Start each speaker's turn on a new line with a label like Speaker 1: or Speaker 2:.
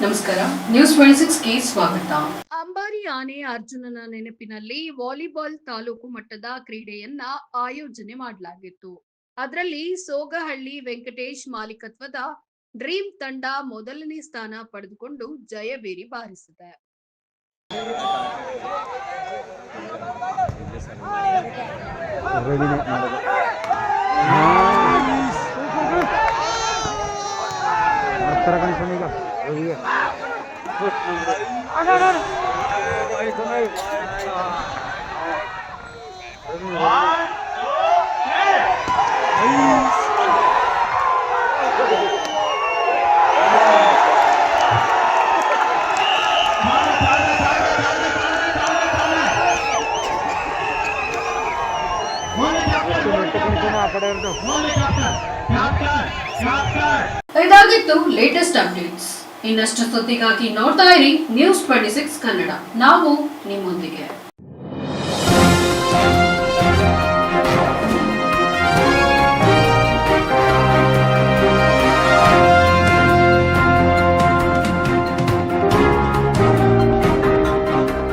Speaker 1: ನಮಸ್ಕಾರ, ನ್ಯೂಸ್ 26ಗೆ ಸ್ವಾಗತ.
Speaker 2: ಅಂಬಾರಿ ಆನೆ ಅರ್ಜುನನ ನೆನಪಿನಲ್ಲಿ ವಾಲಿಬಾಲ್ ತಾಲೂಕು ಮಟ್ಟದ ಕ್ರೀಡೆಯನ್ನ ಆಯೋಜನೆ ಮಾಡಲಾಗಿತ್ತು. ಅದರಲ್ಲಿ ಸೋಗಹಳ್ಳಿ ವೆಂಕಟೇಶ್ ಮಾಲೀಕತ್ವದ ಡ್ರೀಮ್ ತಂಡ ಮೊದಲನೇ ಸ್ಥಾನ ಪಡೆದುಕೊಂಡು ಜಯಭೇರಿ ಬಾರಿಸಿದೆ.
Speaker 1: ಇದಾಗಿತ್ತು ಲೇಟೆಸ್ಟ್ ಅಪ್ಡೇಟ್ಸ್. ಇನ್ನಷ್ಟು ಸುದ್ದಿಗಾಗಿ ನೋಡ್ತಾ ಇರಿ ನ್ಯೂಸ್ 26 ಕನ್ನಡ. ನಾವು ನಿಮ್ಮೊಂದಿಗೆ.